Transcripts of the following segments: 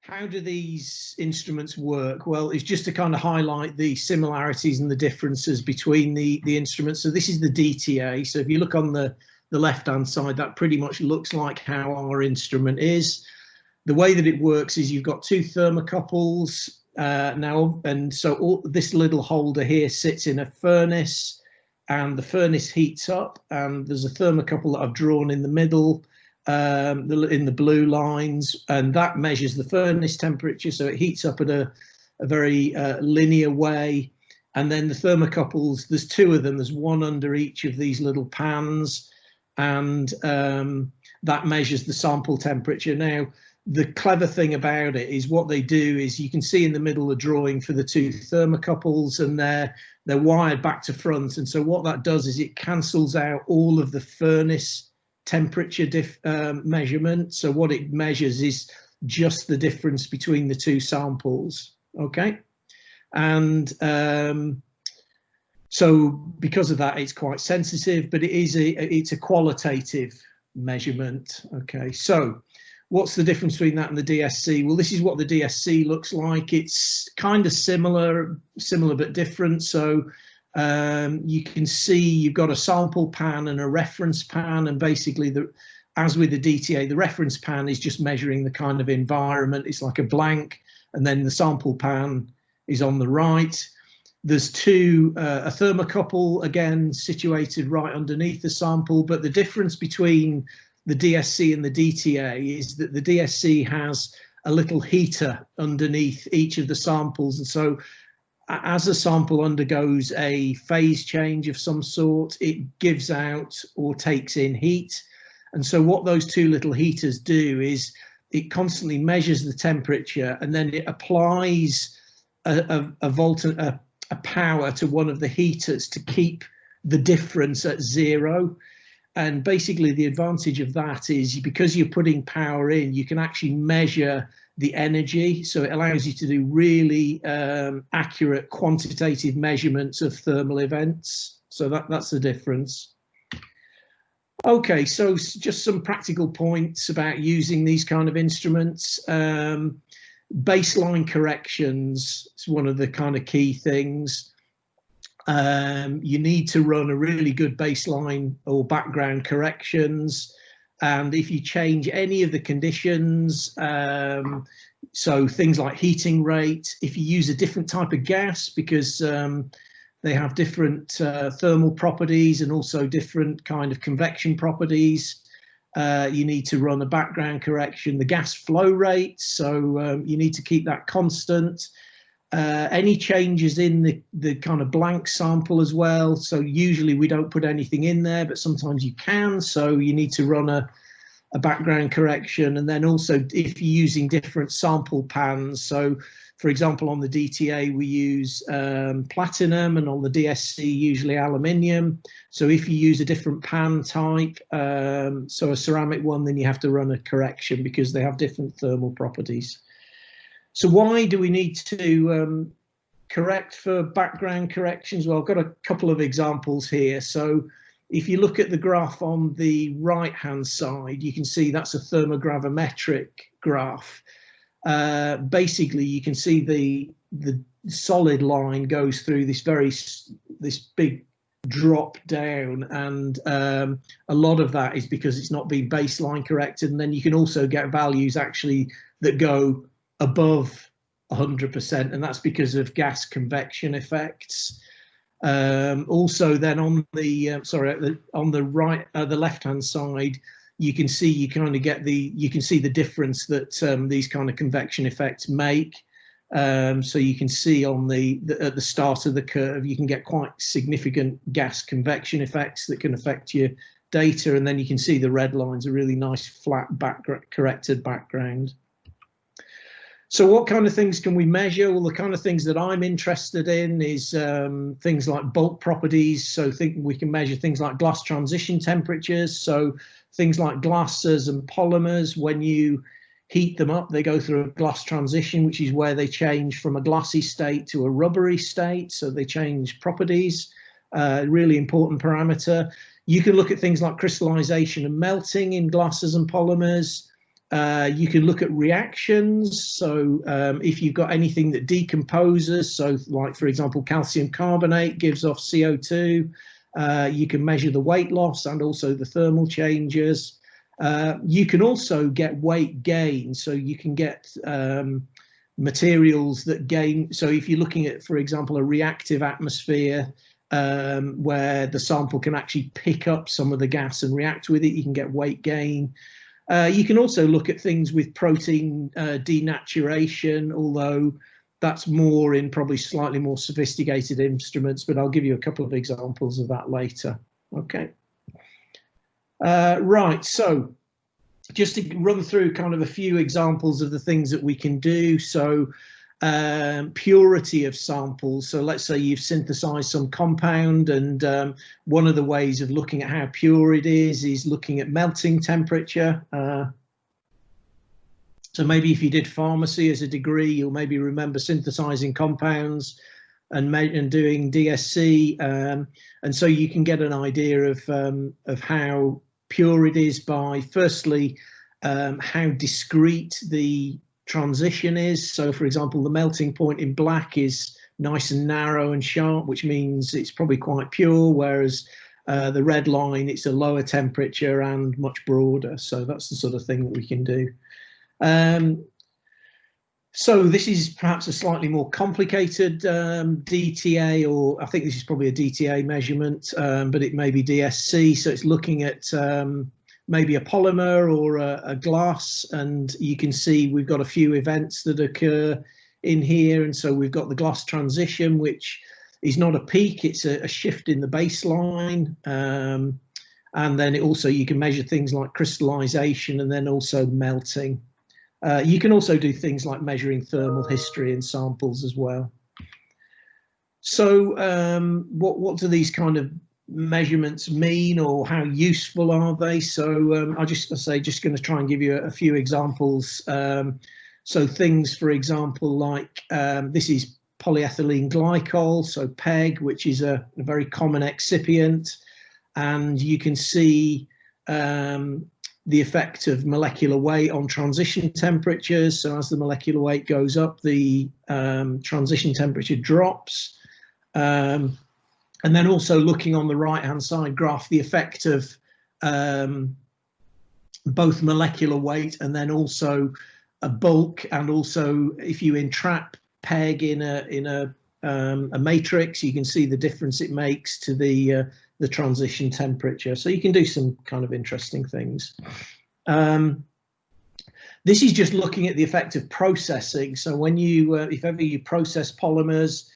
how do these instruments work? Well, it's just to kind of highlight the similarities and the differences between the instruments. So this is the DTA. So if you look on the left-hand side, that pretty much looks like how our instrument is. The way that it works is you've got two thermocouples now, and so this little holder here sits in a furnace, and the furnace heats up, and there's a thermocouple that I've drawn in the middle, in the blue lines, and that measures the furnace temperature. So it heats up at a very linear way. And then the thermocouples, there's two of them, there's one under each of these little pans, and that measures the sample temperature. Now, the clever thing about it is what they do is you can see in the middle of the drawing for the two thermocouples, and they're wired back to front. And so what that does is it cancels out all of the furnace temperature measurement. So what it measures is just the difference between the two samples. Okay, and so because of that, it's quite sensitive, but it's a qualitative measurement. Okay, so what's the difference between that and the DSC? Well, this is what the DSC looks like. It's kind of similar but different. So you can see you've got a sample pan and a reference pan, and basically, as with the DTA, the reference pan is just measuring the kind of environment. It's like a blank, and then the sample pan is on the right. There's a thermocouple, again, situated right underneath the sample, but the difference between the DSC and the DTA is that the DSC has a little heater underneath each of the samples, and so as a sample undergoes a phase change of some sort, it gives out or takes in heat. And so what those two little heaters do is it constantly measures the temperature, and then it applies a power to one of the heaters to keep the difference at zero. And basically the advantage of that is because you're putting power in, you can actually measure the energy. So it allows you to do really accurate quantitative measurements of thermal events. So that's the difference. Okay, so just some practical points about using these kind of instruments. Baseline corrections is one of the kind of key things. You need to run a really good baseline or background corrections, and if you change any of the conditions, so things like heating rate, if you use a different type of gas, because they have different thermal properties and also different kind of convection properties, you need to run a background correction. The gas flow rate, so you need to keep that constant. Any changes in the kind of blank sample as well. So usually we don't put anything in there, but sometimes you can. So you need to run a background correction. And then also if you're using different sample pans. So for example, on the DTA, we use platinum, and on the DSC, usually aluminium. So if you use a different pan type, so a ceramic one, then you have to run a correction because they have different thermal properties. So why do we need to correct for background corrections? Well, I've got a couple of examples here. So if you look at the graph on the right-hand side, you can see that's a thermogravimetric graph. Basically, you can see the solid line goes through this big drop down, and a lot of that is because it's not being baseline corrected. And then you can also get values actually that go above 100%, and that's because of gas convection effects. Also, then on the the left-hand side, you can see you can see the difference that these kind of convection effects make. So you can see on at the start of the curve, you can get quite significant gas convection effects that can affect your data, and then you can see the red lines, a really nice flat corrected background. So what kind of things can we measure? Well, the kind of things that I'm interested in is things like bulk properties. So we can measure things like glass transition temperatures. So things like glasses and polymers, when you heat them up, they go through a glass transition, which is where they change from a glassy state to a rubbery state. So they change properties, really important parameter. You can look at things like crystallization and melting in glasses and polymers. You can look at reactions. So if you've got anything that decomposes, so like, for example, calcium carbonate gives off CO2, you can measure the weight loss and also the thermal changes. You can also get weight gain. So you can get materials that gain. So if you're looking at, for example, a reactive atmosphere, where the sample can actually pick up some of the gas and react with it, you can get weight gain. You can also look at things with protein denaturation, although that's more in probably slightly more sophisticated instruments, but I'll give you a couple of examples of that later. Okay. Right, so just to run through kind of a few examples of the things that we can do. So purity of samples. So let's say you've synthesized some compound, and one of the ways of looking at how pure it is looking at melting temperature. So maybe if you did pharmacy as a degree, you'll maybe remember synthesizing compounds and doing DSc, and so you can get an idea of how pure it is by firstly how discrete the transition is. So for example, the melting point in black is nice and narrow and sharp, which means it's probably quite pure, whereas the red line, it's a lower temperature and much broader. So that's the sort of thing that we can do. So this is perhaps a slightly more complicated DTA, or I think this is probably a DTA measurement, but it may be DSC. So it's looking at maybe a polymer or a glass, and you can see we've got a few events that occur in here. And so we've got the glass transition, which is not a peak, it's a shift in the baseline. And then it also, you can measure things like crystallization and then also melting. You can also do things like measuring thermal history in samples as well. So what do these kind of measurements mean, or how useful are they? So I'll just going to try and give you a few examples. So things, for example, like this is polyethylene glycol, so PEG, which is a very common excipient, and you can see the effect of molecular weight on transition temperatures. So as the molecular weight goes up, the transition temperature drops. And then also looking on the right-hand side graph, the effect of both molecular weight and then also a bulk, and also if you entrap PEG in a matrix, you can see the difference it makes to the transition temperature. So you can do some kind of interesting things. This is just looking at the effect of processing. So when you, if ever you process polymers,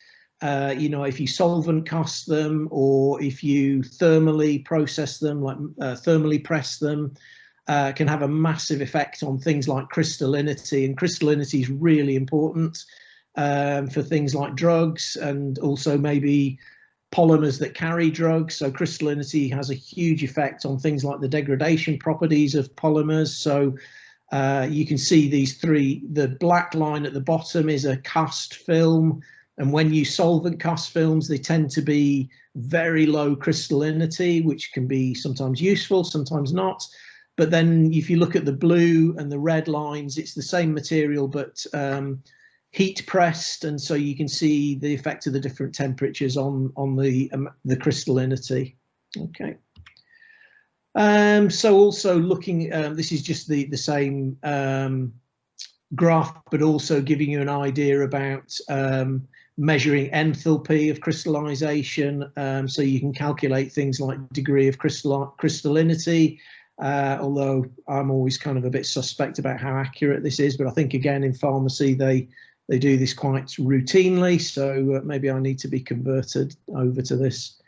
you know, if you solvent cast them, or if you thermally process them, like thermally press them, can have a massive effect on things like crystallinity. And crystallinity is really important for things like drugs, and also maybe polymers that carry drugs. So crystallinity has a huge effect on things like the degradation properties of polymers. So you can see these three. The black line at the bottom is a cast film, and when you solvent cast films, they tend to be very low crystallinity, which can be sometimes useful, sometimes not. But then if you look at the blue and the red lines, it's the same material, but heat pressed, and so you can see the effect of the different temperatures on the crystallinity. Okay. So also looking, this is just the same graph, but also giving you an idea about measuring enthalpy of crystallization. So you can calculate things like degree of crystallinity, although I'm always kind of a bit suspect about how accurate this is. But I think again in pharmacy they do this quite routinely, so maybe I need to be converted over to this.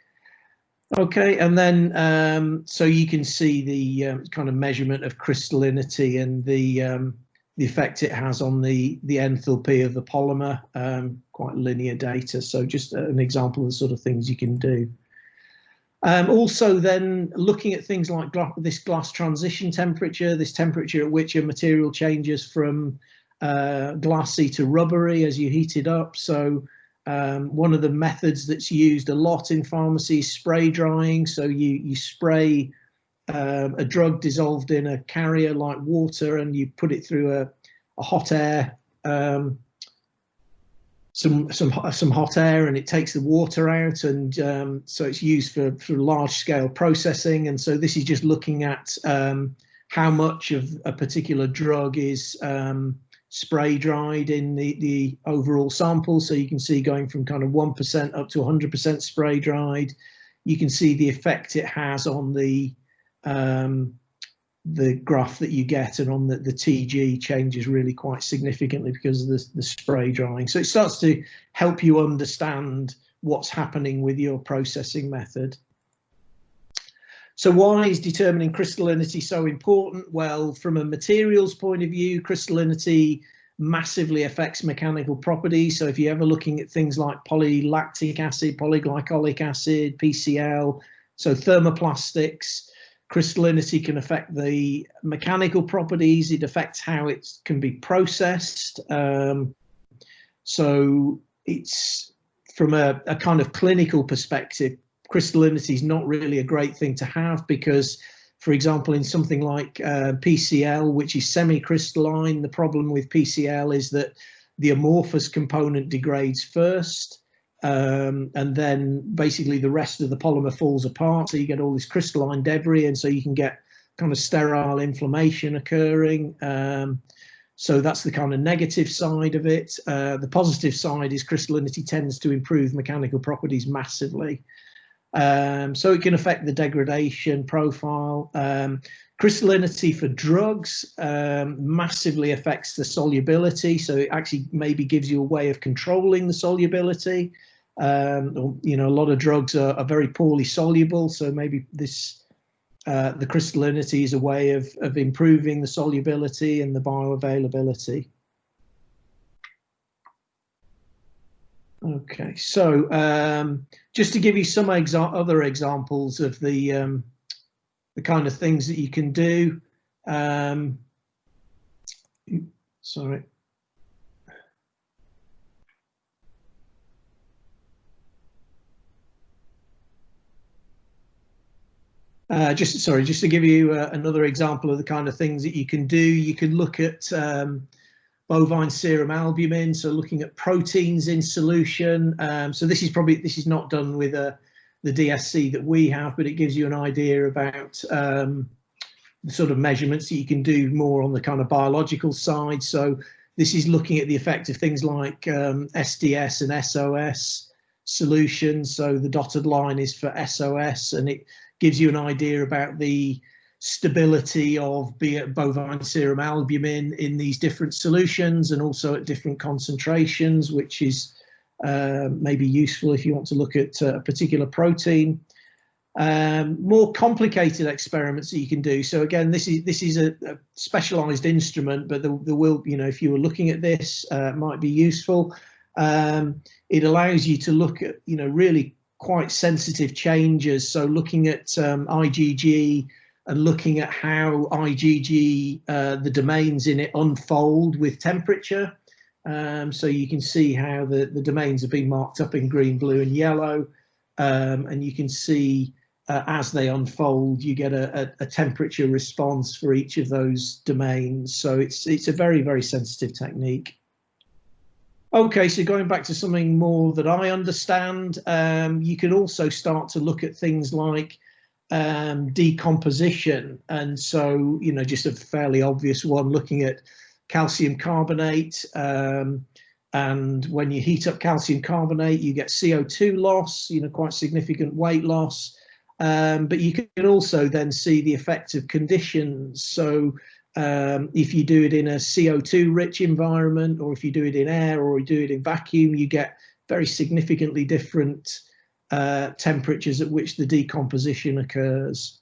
Okay, and then so you can see the kind of measurement of crystallinity and the effect it has on the enthalpy of the polymer, quite linear data. So just an example of the sort of things you can do. Also then looking at things like this glass transition temperature, this temperature at which a material changes from glassy to rubbery as you heat it up. So one of the methods that's used a lot in pharmacy is spray drying. So you spray a drug dissolved in a carrier like water, and you put it through a hot air, some hot air, and it takes the water out, and so it's used for large scale processing. And so this is just looking at how much of a particular drug is spray dried in the overall sample. So you can see going from kind of 1% up to 100% spray dried. You can see the effect it has on the graph that you get, and on the TG changes really quite significantly because of the spray drying. So it starts to help you understand what's happening with your processing method. So why is determining crystallinity so important? Well, from a materials point of view, crystallinity massively affects mechanical properties. So if you're ever looking at things like polylactic acid, polyglycolic acid, PCl, so thermoplastics, crystallinity can affect the mechanical properties. It affects how it can be processed. So it's from a kind of clinical perspective, crystallinity is not really a great thing to have, because, for example, in something like PCl, which is semi-crystalline, the problem with PCl is that the amorphous component degrades first, and then basically the rest of the polymer falls apart, so you get all this crystalline debris, and so you can get kind of sterile inflammation occurring. So that's the kind of negative side of it. The positive side is crystallinity tends to improve mechanical properties massively. So it can affect the degradation profile. Crystallinity for drugs massively affects the solubility, so it actually maybe gives you a way of controlling the solubility. You know, a lot of drugs are very poorly soluble, so maybe this the crystallinity is a way of improving the solubility and the bioavailability. Okay, so just to give you some other examples of the kind of things that you can do. Sorry. Just to give you another example of the kind of things that you can do. You can look at bovine serum albumin, so looking at proteins in solution. So this is not done with the DSC that we have, but it gives you an idea about the sort of measurements that you can do more on the kind of biological side. So this is looking at the effect of things like SDS and SOS solutions. So the dotted line is for SOS, and it gives you an idea about the stability of bovine serum albumin in these different solutions, and also at different concentrations, which is maybe useful if you want to look at a particular protein. More complicated experiments that you can do. So again, this is a specialized instrument, but there will, you know, if you were looking at this, it might be useful. It allows you to look at, you know, really quite sensitive changes. So looking at IgG, and looking at how IgG, the domains in it unfold with temperature. So you can see how the domains have been marked up in green, blue, and yellow. And you can see as they unfold, you get a temperature response for each of those domains. So it's a very, very sensitive technique. Okay, so going back to something more that I understand, you can also start to look at things like decomposition. And so, you know, just a fairly obvious one, looking at calcium carbonate. And when you heat up calcium carbonate, you get CO2 loss, you know, quite significant weight loss. But you can also then see the effect of conditions. So if you do it in a CO2 rich environment, or if you do it in air, or you do it in vacuum, you get very significantly different temperatures at which the decomposition occurs.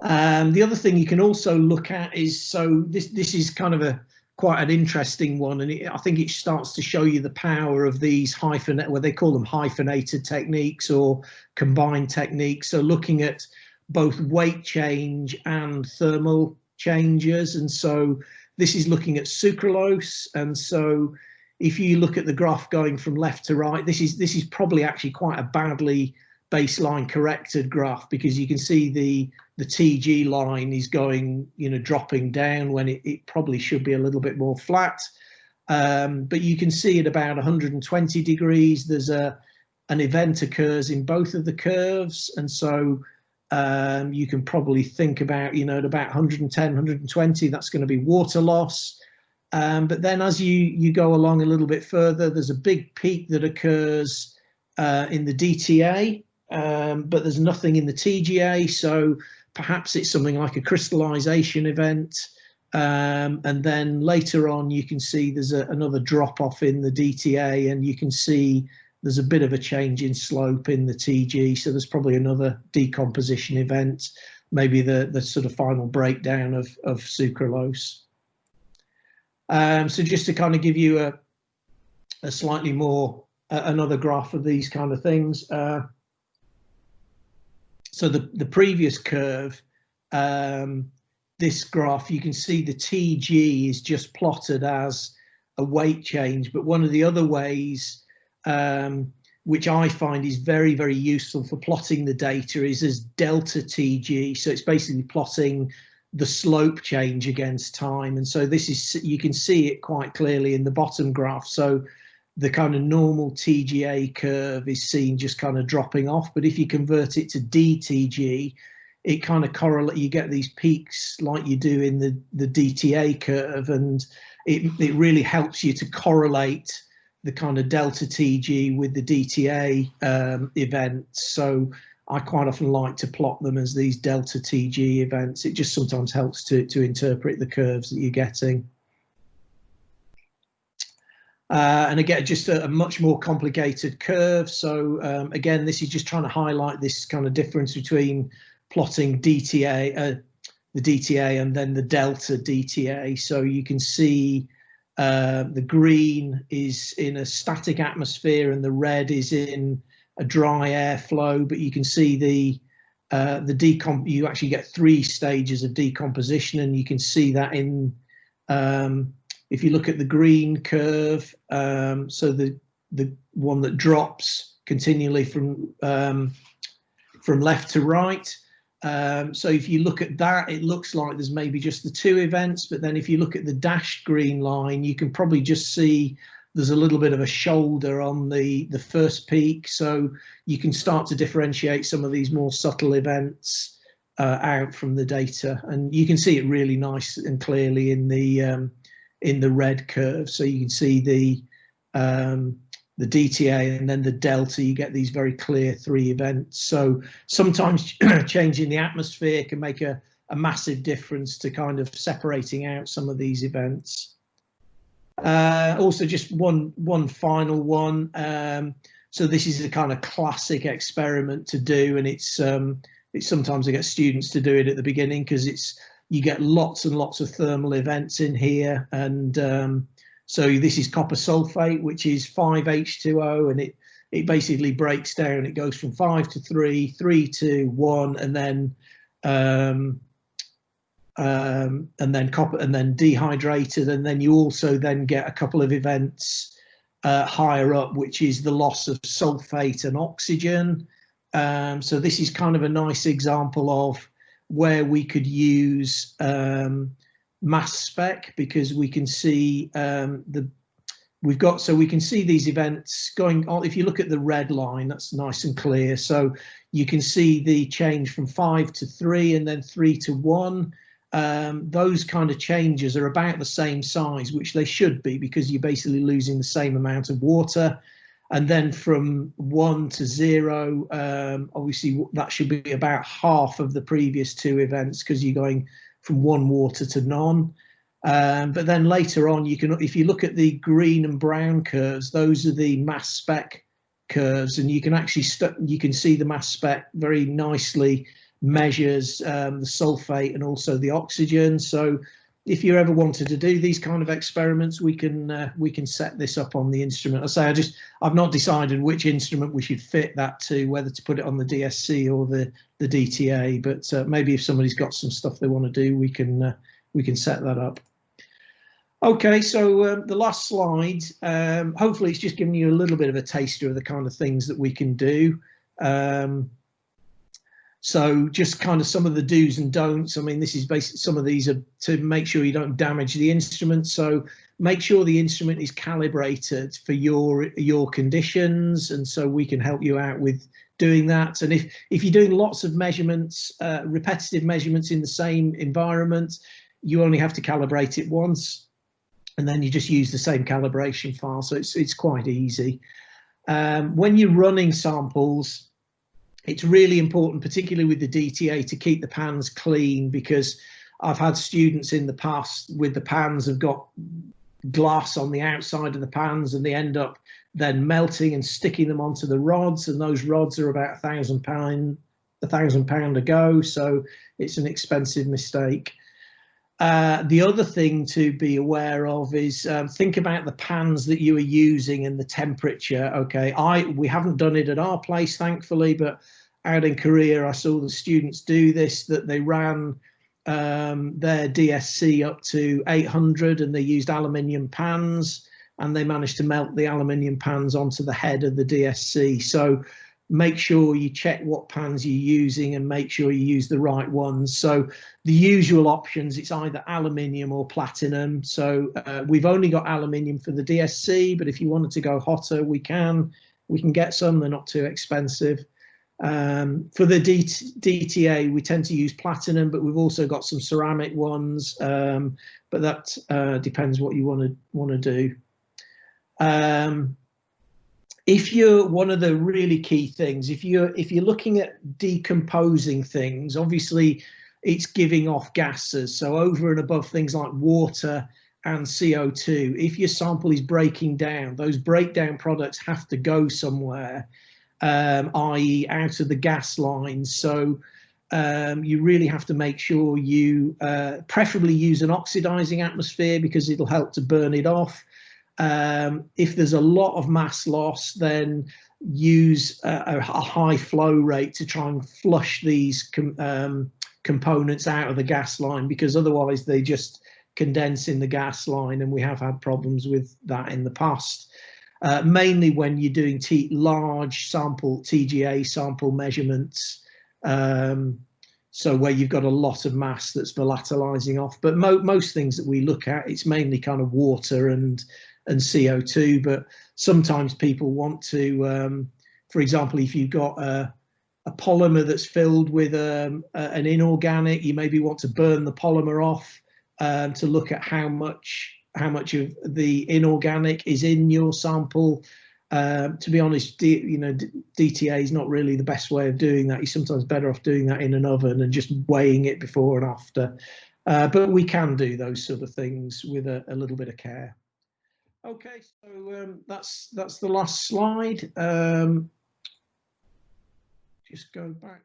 The other thing you can also look at is, so this is kind of quite an interesting one, and I think it starts to show you the power of these what they call them hyphenated techniques or combined techniques. So looking at both weight change and thermal changes, and so this is looking at sucralose. And so if you look at the graph going from left to right, this is probably actually quite a badly baseline corrected graph, because you can see the TG line is going, you know, dropping down when it probably should be a little bit more flat. But you can see at about 120 degrees, there's an event occurs in both of the curves. And so you can probably think about, you know, at about 110, 120, that's going to be water loss. But then as you go along a little bit further, there's a big peak that occurs in the DTA, but there's nothing in the TGA. So perhaps it's something like a crystallization event. And then later on, you can see there's another drop off in the DTA, and you can see there's a bit of a change in slope in the TG. So there's probably another decomposition event, maybe the sort of final breakdown of sucralose. So just to kind of give you a slightly more, another graph of these kind of things. So the previous curve, this graph, you can see the TG is just plotted as a weight change, but one of the other ways which I find is very, very useful for plotting the data is as delta TG. So it's basically plotting the slope change against time. And so this is, you can see it quite clearly in the bottom graph. So the kind of normal TGA curve is seen just kind of dropping off. But if you convert it to DTG, it kind of correlates, you get these peaks like you do in the DTA curve. And it really helps you to correlate the kind of delta TG with the DTA events. So I quite often like to plot them as these delta TG events. It just sometimes helps to interpret the curves that you're getting. And again, just a much more complicated curve. So again, this is just trying to highlight this kind of difference between plotting DTA, the DTA, and then the delta DTA. So you can see the green is in a static atmosphere and the red is in a dry airflow, but you can see you actually get 3 stages of decomposition, and you can see that in if you look at the green curve, so the one that drops continually from left to right. So if you look at that, it looks like there's maybe just the 2 events, but then if you look at the dashed green line, you can probably just see there's a little bit of a shoulder on the first peak. So you can start to differentiate some of these more subtle events out from the data, and you can see it really nice and clearly in the red curve. So you can see the DTA and then the delta, you get these very clear 3 events. So sometimes changing the atmosphere can make a massive difference to kind of separating out some of these events. Also, just one final one. So this is a kind of classic experiment to do, and it's sometimes I get students to do it at the beginning because you get lots and lots of thermal events in here. And so this is copper sulfate, which is 5H2O, and it basically breaks down. It goes from 5 to 3, 3 to 1, and then copper, and then dehydrated, and then you also then get a couple of events higher up, which is the loss of sulfate and oxygen. So this is kind of a nice example of where we could use mass spec, because we can see we can see these events going on. If you look at the red line, that's nice and clear. So you can see the change from 5 to 3 and then 3 to 1. Those kind of changes are about the same size, which they should be, because you're basically losing the same amount of water. And then from 1 to 0, obviously that should be about half of the previous 2 events, because you're going from 1 water to none. But then later on, you can, if you look at the green and brown curves, those are the mass spec curves, and you can actually you can see the mass spec very nicely measures the sulfate and also the oxygen. So if you ever wanted to do these kind of experiments, we can set this up on the instrument. I say I've not decided which instrument we should fit that to, whether to put it on the DSC or the DTA, but maybe if somebody's got some stuff they want to do, we can set that up. Okay, so the last slide, hopefully it's just giving you a little bit of a taster of the kind of things that we can do. So just kind of some of the do's and don'ts. I mean, this is basically, some of these are to make sure you don't damage the instrument. So make sure the instrument is calibrated for your conditions, and so we can help you out with doing that. And if you're doing lots of measurements, repetitive measurements in the same environment, you only have to calibrate it once, and then you just use the same calibration file. So it's quite easy. When you're running samples, it's really important, particularly with the DTA, to keep the pans clean, because I've had students in the past with the pans have got glass on the outside of the pans, and they end up then melting and sticking them onto the rods, and those rods are about £1,000 a go, so it's an expensive mistake. The other thing to be aware of is think about the pans that you are using and the temperature. Okay, we haven't done it at our place, thankfully, but out in Korea I saw the students do this, that they ran their DSC up to 800 and they used aluminium pans, and they managed to melt the aluminium pans onto the head of the DSC. So make sure you check what pans you're using and make sure you use the right ones. So the usual options, it's either aluminium or platinum. So we've only got aluminium for the DSC, but if you wanted to go hotter, we can get some. They're not too expensive. For the DTA, we tend to use platinum, but we've also got some ceramic ones, but that depends what you want to do. If you're, one of the really key things, if you're looking at decomposing things, obviously it's giving off gases. So over and above things like water and CO2, if your sample is breaking down, those breakdown products have to go somewhere, i.e. out of the gas lines. So you really have to make sure you preferably use an oxidizing atmosphere, because it'll help to burn it off. If there's a lot of mass loss, then use a high flow rate to try and flush these components out of the gas line, because otherwise they just condense in the gas line, and we have had problems with that in the past. Mainly when you're doing large sample TGA sample measurements, so where you've got a lot of mass that's volatilizing off. But most things that we look at, it's mainly kind of water and CO2, but sometimes people want to, for example, if you've got a polymer that's filled with an inorganic, you maybe want to burn the polymer off to look at how much of the inorganic is in your sample. To be honest, DTA is not really the best way of doing that. You're sometimes better off doing that in an oven and just weighing it before and after. But we can do those sort of things with a little bit of care. Okay, so that's the last slide. Just go back.